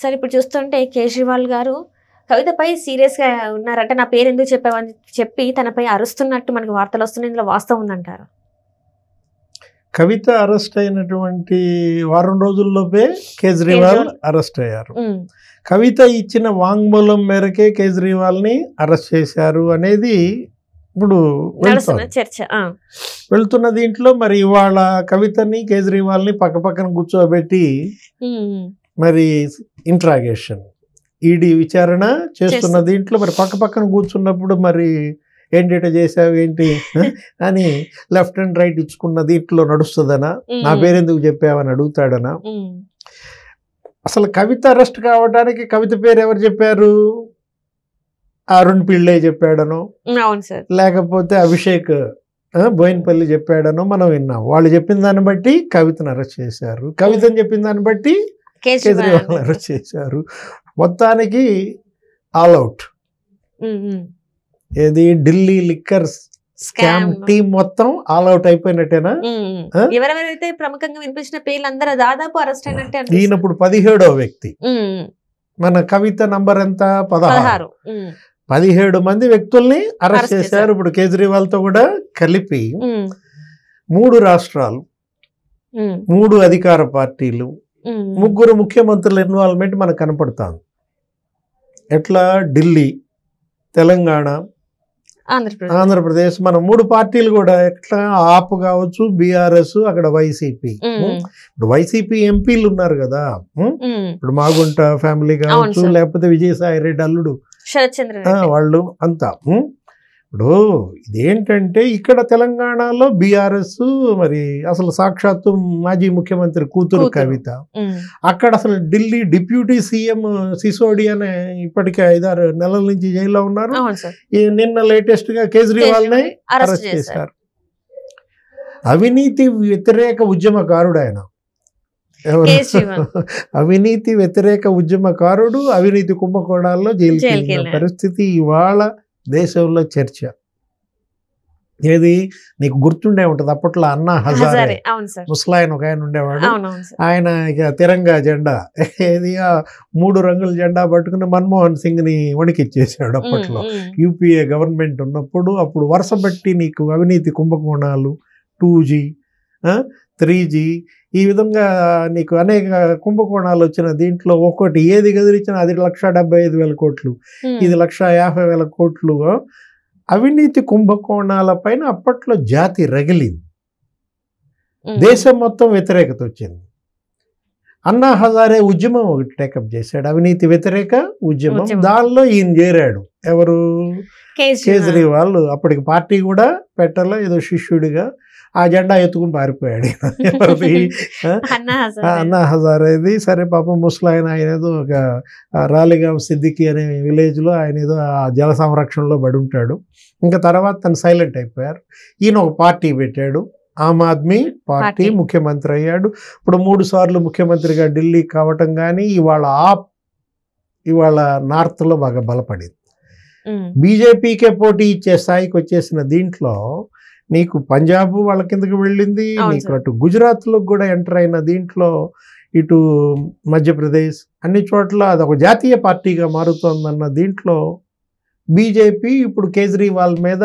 సరే ఇప్పుడు చూస్తుంటే కేజ్రీవాల్ గారు కవితపై సీరియస్గా ఉన్నారంటే నా పేరు ఎందుకు చెప్పావని చెప్పి తనపై అరుస్తున్నట్టు మనకి వార్తలు వస్తున్నాయి. ఇందులో వాస్తవం ఉందంటారు? కవిత అరెస్ట్ అయినటువంటి వారం రోజుల్లోపే కేజ్రీవాల్ అరెస్ట్ అయ్యారు. కవిత ఇచ్చిన వాంగ్మూలం మేరకే కేజ్రీవాల్ని అరెస్ట్ చేశారు అనేది ఇప్పుడు చర్చ వెళ్తున్న దీంట్లో మరి ఇవాళ కవితని కేజ్రీవాల్ని పక్కపక్కన కూర్చోబెట్టి మరి ఇంట్రాగేషన్ ఈడీ విచారణ చేస్తున్న దీంట్లో మరి పక్కపక్కన కూర్చున్నప్పుడు మరి ఏంటి చేసావు ఏంటి అని లెఫ్ట్ అండ్ రైట్ ఇచ్చుకున్న దీంట్లో నడుస్తుందనా, నా పేరెందుకు చెప్పావని అడుగుతాడనా? అసలు కవిత అరెస్ట్ కావడానికి కవిత పేరు ఎవరు చెప్పారు? అరుణ్ పిళ్ళే చెప్పాడనో లేకపోతే అభిషేక్ బోయిన్పల్లి చెప్పాడనో మనం విన్నాం. వాళ్ళు చెప్పిన దాన్ని బట్టి కవితను అరెస్ట్ చేశారు, కవితను చెప్పిన దాన్ని బట్టి కేజ్రీవాల్ అరెస్ట్ చేశారు. మొత్తానికి ఆల్ అవుట్. ఏది ఢిల్లీ లిక్కర్ స్కామ్ టీం మొత్తం ఆల్ అవుట్ అయిపోయినట్టేనా? ఎవరెవరైతే ప్రముఖంగా వినిపించిన పేర్లు అందరూ దాదాపు అరెస్ట్ అయినట్టే. ఈయనప్పుడు 17వ వ్యక్తి. మన కవిత నంబర్ ఎంత? 16. 17 మంది వ్యక్తుల్ని అరెస్ట్ చేశారు. ఇప్పుడు కేజ్రీవాల్ తో కూడా కలిపి 3 రాష్ట్రాలు, 3 అధికార పార్టీలు, 3 ముఖ్యమంత్రుల ఇన్వాల్వ్మెంట్ మనకు కనపడుతుంది. ఎట్లా? ఢిల్లీ, తెలంగాణ, ఆంధ్రప్రదేశ్, మన 3 పార్టీలు కూడా ఎట్లా? ఆప్ కావచ్చు, బీఆర్ఎస్, అక్కడ వైసీపీ. ఇప్పుడు వైసీపీ ఎంపీలు ఉన్నారు కదా, ఇప్పుడు మాగుంట ఫ్యామిలీ కావచ్చు, లేకపోతే విజయసాయి రెడ్డి అల్లుడు వాళ్ళు అంతా. ఇప్పుడు ఇదేంటంటే ఇక్కడ తెలంగాణలో బీఆర్ఎస్ మరి అసలు సాక్షాత్తు మాజీ ముఖ్యమంత్రి కూతురు కవిత, అక్కడ అసలు ఢిల్లీ డిప్యూటీ సీఎం సిసోడియా ఇప్పటికే 5-6 నెలల నుంచి జైల్లో ఉన్నారు. నిన్న లేటెస్ట్ గా కేజ్రీవాల్ ని అరెస్ట్ చేశారు. అవినీతి వ్యతిరేక ఉద్యమకారుడు ఆయన. అవినీతి వ్యతిరేక ఉద్యమకారుడు అవినీతి కుంభకోణాల్లో జైలుకి వెళ్ళిన పరిస్థితి ఇవాళ దేశంలో చర్చ. ఏది నీకు గుర్తుండే ఉంటది, అప్పట్లో అన్నా హజారే ముస్లాయన్ ఒక ఆయన ఉండేవాడు. ఆయన ఇక తిరంగా జెండా, ఏది 3 రంగుల జెండా పట్టుకుని మన్మోహన్ సింగ్ ని వణికిచ్చేసాడు అప్పట్లో యూపీఏ గవర్నమెంట్ ఉన్నప్పుడు. అప్పుడు వరుస బట్టి నీకు అవినీతి కుంభకోణాలు 2G 3G ఈ విధంగా నీకు అనేక కుంభకోణాలు వచ్చిన దీంట్లో ఒక్కొక్కటి ఏది గదిలిచ్చినా అది 1,75,000 కోట్లు, ఇది 1,50,000 కోట్లు. అవినీతి కుంభకోణాల పైన అప్పట్లో జాతి రగిలింది, దేశం మొత్తం వ్యతిరేకత వచ్చింది. అన్నా హజారే ఉద్యమం ఒకటి టేకప్ చేశాడు, అవినీతి వ్యతిరేక ఉద్యమం. దానిలో ఈయన చేరాడు. ఎవరు? కేజ్రీవాల్. అప్పటికి పార్టీ కూడా పెట్టాలో, ఏదో శిష్యుడిగా ఆ జెండా ఎత్తుకుని పారిపోయాడు. అన్నా హజారేది. సరే పాపం ముస్లాయన్ ఆయన ఏదో ఒక రాలిగాం సిద్దికి అనే విలేజ్లో ఆయన ఏదో ఆ జల సంరక్షణలో పడి ఉంటాడు. ఇంకా తర్వాత తను సైలెంట్ అయిపోయారు. ఈయన ఒక పార్టీ పెట్టాడు, ఆమ్ ఆద్మీ పార్టీ. ముఖ్యమంత్రి అయ్యాడు. ఇప్పుడు 3 సార్లు ముఖ్యమంత్రిగా ఢిల్లీ కావటం కానీ ఇవాళ నార్త్లో బాగా బలపడింది. బీజేపీకే పోటీ ఇచ్చే స్థాయికి వచ్చేసిన దీంట్లో నీకు పంజాబ్ వాళ్ళ కిందకి వెళ్ళింది, నీకు అటు గుజరాత్లో కూడా ఎంటర్ అయిన దీంట్లో, ఇటు మధ్యప్రదేశ్, అన్ని చోట్ల అదొక జాతీయ పార్టీగా మారుతోందన్న దీంట్లో బీజేపీ ఇప్పుడు కేజ్రీవాల్ మీద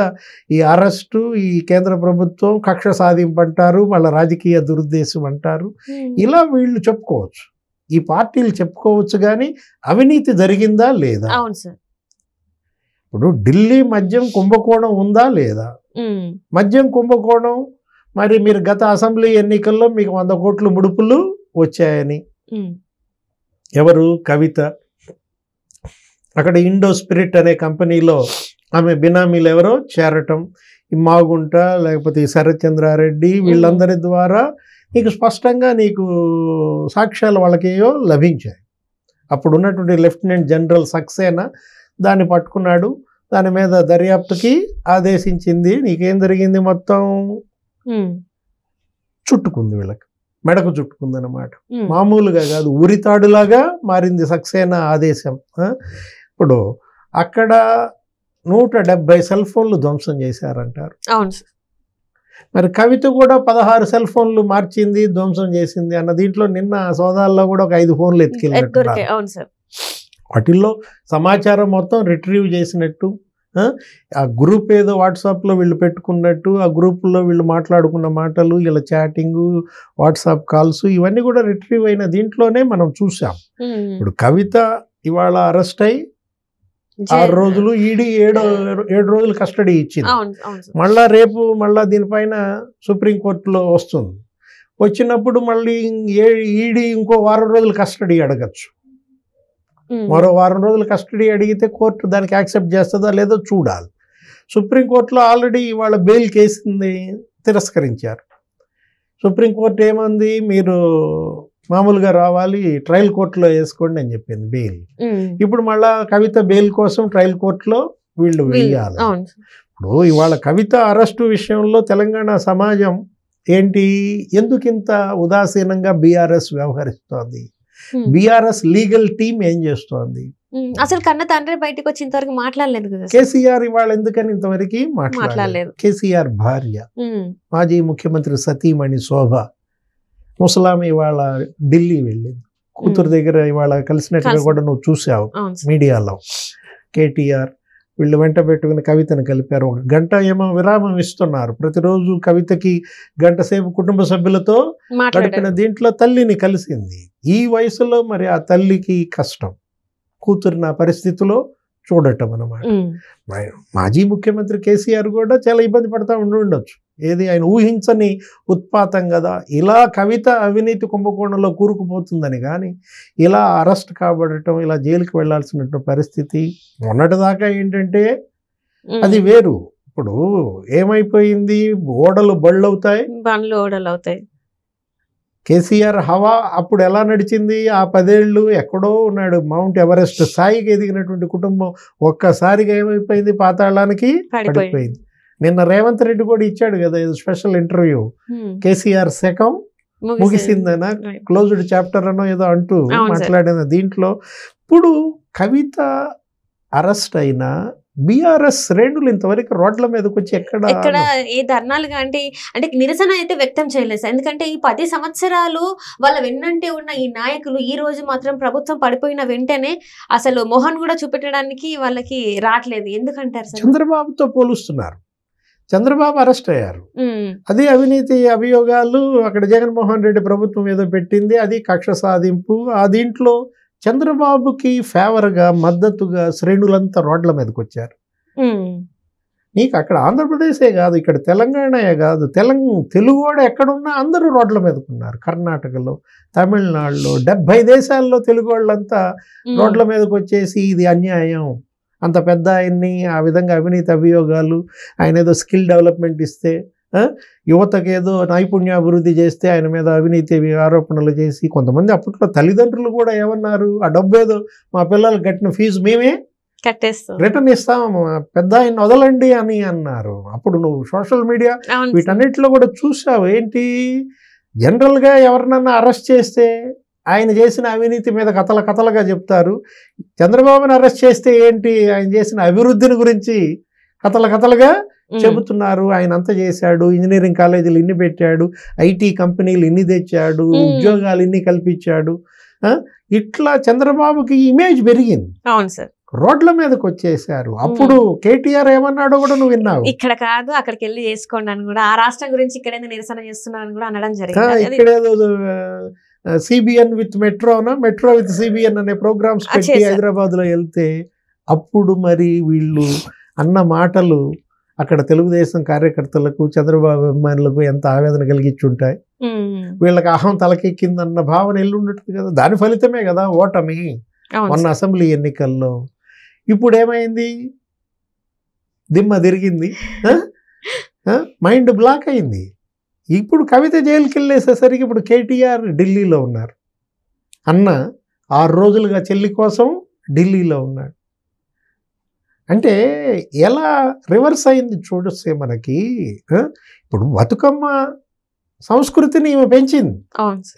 ఈ అరెస్టు, ఈ కేంద్ర ప్రభుత్వం కక్ష సాధింపు అంటారు, వాళ్ళ రాజకీయ దురుద్దేశం అంటారు. ఇలా వీళ్ళు చెప్పుకోవచ్చు, ఈ పార్టీలు చెప్పుకోవచ్చు. కానీ అవినీతి జరిగిందా లేదా? ఇప్పుడు ఢిల్లీ మద్యం కుంభకోణం ఉందా లేదా? మద్యం కుంభకోణం మరి మీరు గత అసెంబ్లీ ఎన్నికల్లో మీకు 100 కోట్ల ముడుపులు వచ్చాయని ఎవరు? కవిత. అక్కడ ఇండో స్పిరిట్ అనే కంపెనీలో ఆమె బినామీలు ఎవరో చేరటం, ఈ మాగుంట లేకపోతే ఈ శరత్చంద్రారెడ్డి వీళ్ళందరి ద్వారా నీకు స్పష్టంగా నీకు సాక్ష్యాలు వాళ్ళకేయో లభించాయి. అప్పుడు ఉన్నటువంటి లెఫ్టినెంట్ జనరల్ సక్సేనా దాన్ని పట్టుకున్నాడు, దాని మీద దర్యాప్తుకి ఆదేశించింది. నీకేం జరిగింది? మొత్తం చుట్టుకుంది, వీళ్ళకి మెడకు చుట్టుకుంది అన్నమాట. మామూలుగా కాదు, ఉరితాడులాగా మారింది సక్సేనా ఆదేశం. ఇప్పుడు అక్కడ 170 సెల్ ఫోన్లు ధ్వంసం చేశారంటారు. మరి కవిత కూడా 16 సెల్ ఫోన్లు మార్చింది, ధ్వంసం చేసింది అన్న దీంట్లో నిన్న సోదాల్లో కూడా ఒక 5 ఫోన్లు ఎత్తుకెళ్ళినట్టు. అవును సార్. వాటిల్లో సమాచారం మొత్తం రిట్రీవ్ చేసినట్టు, ఆ గ్రూప్ ఏదో వాట్సాప్లో వీళ్ళు పెట్టుకున్నట్టు, ఆ గ్రూపుల్లో వీళ్ళు మాట్లాడుకున్న మాటలు, ఇలా చాటింగ్, వాట్సాప్ కాల్స్ ఇవన్నీ కూడా రిట్రీవ్ అయిన దీంట్లోనే మనం చూసాం. ఇప్పుడు కవిత ఇవాళ అరెస్ట్ అయి 6 రోజులు, ఈడీ 7 రోజులు కస్టడీ ఇచ్చింది. మళ్ళా రేపు మళ్ళా దీనిపైన సుప్రీంకోర్టులో వస్తుంది. వచ్చినప్పుడు మళ్ళీ ఈడీ ఇంకో 1 వారం రోజులు కస్టడీ అడగచ్చు. మరో 1 వారం రోజులు కస్టడీ అడిగితే కోర్టు దానికి యాక్సెప్ట్ చేస్తుందా లేదో చూడాలి. సుప్రీంకోర్టులో ఆల్రెడీ ఇవాళ బెయిల్ కేసుని తిరస్కరించారు. సుప్రీంకోర్టు ఏమంది, మీరు మామూలుగా రావాలి, ట్రయల్ కోర్టులో వేసుకోండి అని చెప్పింది బెయిల్. ఇప్పుడు మళ్ళా కవిత బెయిల్ కోసం ట్రయల్ కోర్టులో వీళ్ళు వేయాలి. ఇప్పుడు ఇవాళ కవిత అరెస్టు విషయంలో తెలంగాణ సమాజం ఏంటి, ఎందుకింత ఉదాసీనంగా బీఆర్ఎస్ వ్యవహరిస్తోంది, బీఆర్ఎస్ లీగల్ టీమ్ ఏం చేస్తోంది? అసలు కన్న తండ్రి బయటకు వచ్చి ఇంతవరకు మాట్లాడలేదు కదా. కేసీఆర్ ఇవాళ ఎందుకని ఇంతవరకు మాట్లాడలేదు? కేసీఆర్ భార్య మాజీ ముఖ్యమంత్రి సతీమణి శోభ ముసలామి ఇవాళ ఢిల్లీ వెళ్ళింది. కూతురు దగ్గర ఇవాళ కలిసినట్టుగా కూడా నువ్వు చూసావు మీడియాలో. కేటీఆర్ వీళ్ళు వెంట పెట్టుకుని కవితను కలిపారు. 1 గంట ఏమో విరామం ఇస్తున్నారు. ప్రతిరోజు కవితకి 1 గంట సేపు కుటుంబ సభ్యులతో గడిపిన దీంట్లో తల్లిని కలిసింది. ఈ వయసులో మరి ఆ తల్లికి కష్టం, కూతురు నా పరిస్థితిలో చూడటం అన్నమాట. మాజీ ముఖ్యమంత్రి కేసీఆర్ కూడా చాలా ఇబ్బంది పడతా ఉండొచ్చు. ఏది ఆయన ఊహించని ఉత్పాతం కదా. ఇలా కవిత అవినీతి కుంభకోణంలో కూరుకుపోతుందని కానీ ఇలా అరెస్ట్ కాబడటం, ఇలా జైలుకి వెళ్లాల్సిన పరిస్థితి మొన్నటిదాకా ఏంటంటే అది వేరు. ఇప్పుడు ఏమైపోయింది, ఓడలు బళ్ళవుతాయి, బండ్లు ఓడలు అవుతాయి. కేసీఆర్ హవా అప్పుడు ఎలా నడిచింది, ఆ 10 ఏళ్ళు ఎక్కడో ఉన్నాడు, మౌంట్ ఎవరెస్ట్ స్థాయికి ఎదిగినటువంటి కుటుంబం ఒక్కసారిగా ఏమైపోయింది, పాతాళానికి పడిపోయింది. నిన్న రేవంత్ రెడ్డి కూడా ఇచ్చాడు కదా ఇది స్పెషల్ ఇంటర్వ్యూ, కేసీఆర్ శకం ముగిసిందనా, క్లోజ్డ్ చాప్టర్ అనో ఏదో అంటూ మాట్లాడిన దీంట్లో. ఇప్పుడు కవిత అరెస్ట్ అయినా బీఆర్ఎస్ శ్రేణులు ఇంతవరకు రోడ్ల మీదకి వచ్చి ఎక్కడ ఏ ధర్నాలు అంటే నిరసన అయితే వ్యక్తం చేయలేదు. ఎందుకంటే ఈ 10 సంవత్సరాలు వాళ్ళ వెన్నంటే ఉన్న ఈ నాయకులు ఈ రోజు మాత్రం ప్రభుత్వం పడిపోయిన వెంటనే అసలు మొహన్ కూడా చూపెట్టడానికి వాళ్ళకి రావట్లేదు. ఎందుకంటారు? చంద్రబాబుతో పోలుస్తున్నారు. చంద్రబాబు అరెస్ట్ అయ్యారు, అది అవినీతి అభియోగాలు, అక్కడ జగన్మోహన్ రెడ్డి ప్రభుత్వం ఏదో పెట్టింది, అది కక్ష సాధింపు. ఆ దీంట్లో చంద్రబాబుకి ఫేవర్గా మద్దతుగా శ్రేణులంతా రోడ్ల మీదకి వచ్చారు. నీకు అక్కడ ఆంధ్రప్రదేశే కాదు, ఇక్కడ తెలంగాణయే కాదు, తెలుగు కూడా ఎక్కడున్నా అందరూ రోడ్ల మీదకున్నారు. కర్ణాటకలో, తమిళనాడులో, 70 దేశాల్లో తెలుగు వాళ్ళంతా రోడ్ల మీదకి వచ్చేసి ఇది అన్యాయం, అంత పెద్ద ఆయన్ని ఆ విధంగా అవినీతి అభియోగాలు, ఆయన ఏదో స్కిల్ డెవలప్మెంట్ ఇస్తే, యువతకు ఏదో నైపుణ్యాభివృద్ధి చేస్తే ఆయన మీద అవినీతి ఆరోపణలు చేసి, కొంతమంది అప్పట్లో తల్లిదండ్రులు కూడా ఏమన్నారు, ఆ డబ్బు ఏదో మా పిల్లలకు కట్టిన ఫీజు మేమే రిటర్న్ ఇస్తాము, పెద్ద ఆయన వదలండి అని అన్నారు. అప్పుడు నువ్వు సోషల్ మీడియా వీటన్నిటిలో కూడా చూసావు. ఏంటి, జనరల్గా ఎవరినన్నా అరెస్ట్ చేస్తే ఆయన చేసిన అవినీతి మీద కథలుగా చెప్తారు. చంద్రబాబుని అరెస్ట్ చేస్తే ఏంటి, ఆయన చేసిన అభివృద్ధిని గురించి కథలుగా చెబుతున్నారు. ఆయన అంత చేశాడు, ఇంజనీరింగ్ కాలేజీలు ఇన్ని పెట్టాడు, ఐటీ కంపెనీలు ఇన్ని తెచ్చాడు, ఉద్యోగాలు ఇన్ని కల్పించాడు. ఇట్లా చంద్రబాబుకి ఇమేజ్ పెరిగింది. అవును సార్, రోడ్ల మీదకి వచ్చేసారు. అప్పుడు కేటీఆర్ ఏమన్నాడో కూడా నువ్వు విన్నావు. ఇక్కడ కాదు అక్కడికి వెళ్ళి చేసుకోండి అని కూడా, ఆ రాష్ట్రం గురించి ఇక్కడేదో నిరసన చేస్తున్నారని కూడా అనడం జరిగింది. ఇక్కడేదో సిబిఎన్ విత్ మెట్రోనా, మెట్రో విత్ సిబిఎన్ అనే ప్రోగ్రామ్స్ పెట్టి హైదరాబాద్ లో వెళ్తే అప్పుడు మరి వీళ్ళు అన్న మాటలు అక్కడ తెలుగుదేశం కార్యకర్తలకు, చంద్రబాబు అభిమానులకు ఎంత ఆవేదన కలిగించుంటాయి. వీళ్ళకి అహం తలకెక్కిందన్న భావన ఎల్లుండదు కదా. దాని ఫలితమే కదా ఓటమి మొన్న అసెంబ్లీ ఎన్నికల్లో. ఇప్పుడు ఏమైంది, దిమ్మ తిరిగింది, మైండ్ బ్లాక్ అయింది. ఇప్పుడు కవిత జైలుకి వెళ్ళేసేసరికి ఇప్పుడు కేటీఆర్ ఢిల్లీలో ఉన్నారు. అన్న 6 రోజులుగా చెల్లి కోసం ఢిల్లీలో ఉన్నాడు. అంటే ఎలా రివర్స్ అయింది చూడొస్తే మనకి. ఇప్పుడు బతుకమ్మ సంస్కృతిని ఈమె పెంచింది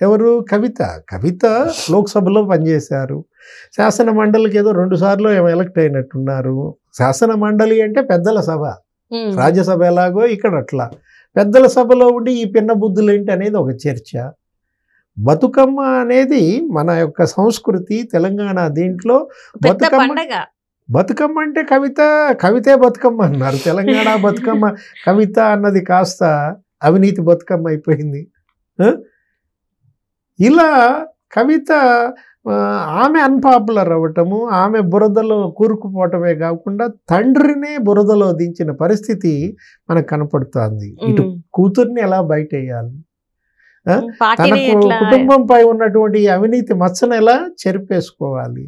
ఎవరు, కవిత లోక్సభలో పనిచేశారు. శాసన మండలికి ఏదో 2 సార్లు ఏమో ఎలక్ట్ అయినట్టున్నారు. శాసన మండలి అంటే పెద్దల సభ, రాజ్యసభ ఎలాగో ఇక్కడ అట్లా పెద్దల సభలో ఉండి ఈ పిన్న బుద్ధులు ఏంటి అనేది ఒక చర్చ. బతుకమ్మ అనేది మన యొక్క సంస్కృతి, తెలంగాణ దీంట్లో బతుకమ్మ అంటే కవితే బతుకమ్మ అన్నారు. తెలంగాణ బతుకమ్మ కవిత అన్నది కాస్త అవినీతి బతుకమ్మ అయిపోయింది. ఇలా కవిత ఆమె అన్పాపులర్ అవ్వటము, ఆమె బురదలో కూరుకుపోవటమే కాకుండా తండ్రినే బురదలో దించిన పరిస్థితి మనకు కనపడుతుంది. ఇటు కూతుర్ని ఎలా బయట వేయాలి, తనకు కుటుంబంపై ఉన్నటువంటి అవినీతి మచ్చను ఎలా చెరిపేసుకోవాలి.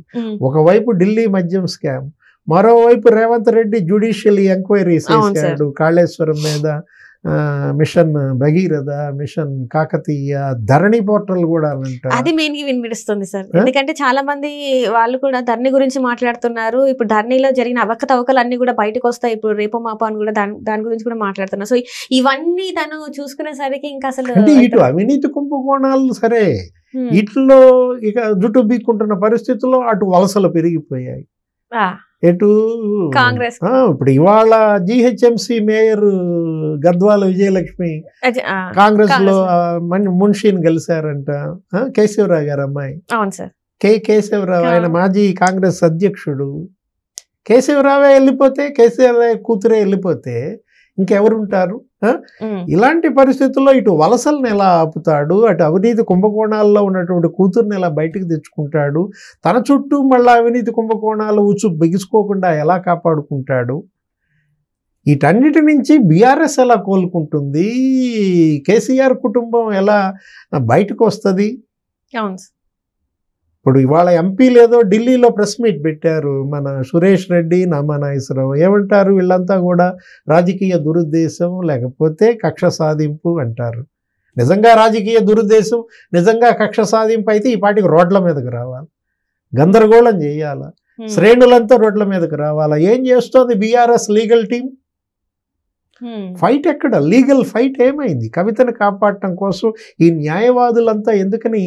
ఒకవైపు ఢిల్లీ మద్యం స్కామ్, మరోవైపు రేవంత్ రెడ్డి జ్యుడిషియల్ ఎంక్వైరీస్ చేశాడు కాళేశ్వరం మీద, మిషన్ భగీరథ, మిషన్ కాకతీయ, ధరణి పోర్టల్ కూడా అది మెయిన్ గా వినిపిస్తుంది సార్. ఎందుకంటే చాలా మంది వాళ్ళు కూడా ధరణి గురించి మాట్లాడుతున్నారు. ఇప్పుడు ధరణిలో జరిగిన అవకతవకలు అన్ని కూడా బయటకు వస్తాయి. ఇప్పుడు రేపో మాపో అని కూడా దాని గురించి కూడా మాట్లాడుతున్నారు. సో ఇవన్నీ తను చూసుకునేసరికి ఇంకా అసలు ఇటు అవినీతి కుంభకోణాలు సరే, ఇట్లో ఇక జుట్టు బీక్కుంటున్న పరిస్థితుల్లో అటు వలసలు పెరిగిపోయాయి. ఎటు కాంగ్రెస్ ఇప్పుడు ఇవాళ జిహెచ్ఎంసి మేయర్ గద్వాల విజయలక్ష్మి కాంగ్రెస్ లో మున్షిని కలిశారంట. కేశవరావు గారు అమ్మాయి. అవును సార్, కేశవరావు ఆయన మాజీ కాంగ్రెస్ అధ్యక్షుడు. కేశవరావే వెళ్ళిపోతే, కేశవరావు కూతురే వెళ్ళిపోతే ఇంకెవరుంటారు? ఇలాంటి పరిస్థితుల్లో ఇటు వలసలను ఎలా ఆపుతాడు, అటు అవినీతి కుంభకోణాల్లో ఉన్నటువంటి కూతుర్ని ఎలా బయటకు తెచ్చుకుంటాడు, తన చుట్టూ మళ్ళీ అవినీతి కుంభకోణాలు బిగుసుకోకుండా ఎలా కాపాడుకుంటాడు, వీటన్నిటి నుంచి బీఆర్ఎస్ ఎలా కోలుకుంటుంది, కేసీఆర్ కుటుంబం ఎలా బయటకు వస్తుంది? ఇప్పుడు ఇవాళ ఎంపీలు ఏదో ఢిల్లీలో ప్రెస్ మీట్ పెట్టారు, మన సురేష్ రెడ్డి, నామా నాగేశ్వరరావు. ఏమంటారు? వీళ్ళంతా కూడా రాజకీయ దురుద్దేశం లేకపోతే కక్ష సాధింపు అంటారు. నిజంగా రాజకీయ దురుద్దేశం, నిజంగా కక్ష సాధింపు అయితే ఈ పాటికి రోడ్ల మీదకి రావాలి, గందరగోళం చేయాలా, శ్రేణులంతా రోడ్ల మీదకి రావాలా. ఏం చేస్తోంది బీఆర్ఎస్ లీగల్ టీం? ఫైట్ ఎక్కడ? లీగల్ ఫైట్ ఏమైంది? కవితను కాపాడటం కోసం ఈ న్యాయవాదులంతా ఎందుకని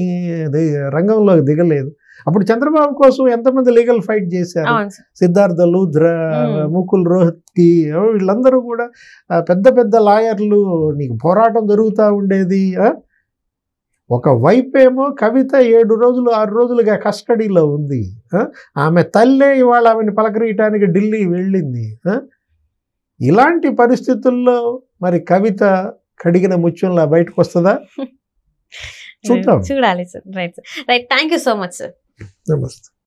రంగంలో దిగలేదు? అప్పుడు చంద్రబాబు కోసం ఎంతమంది లీగల్ ఫైట్ చేశారు? సిద్ధార్థ లూథ్రా, ముకుల్ రోహత్కి, వీళ్ళందరూ కూడా పెద్ద పెద్ద లాయర్లు. నీకు పోరాటం జరుగుతూ ఉండేది. ఒకవైపేమో కవిత 7 రోజులు 6 రోజులుగా కస్టడీలో ఉంది. ఆమె తల్లే ఇవాళ ఆమెను పలకరీయటానికి ఢిల్లీ వెళ్ళింది. ఇలాంటి పరిస్థితుల్లో మరి కవిత కడిగిన ముత్యంలా బయటకు వస్తుందా? చూడాలి sir. Right, thank you so much sir. నమస్తే.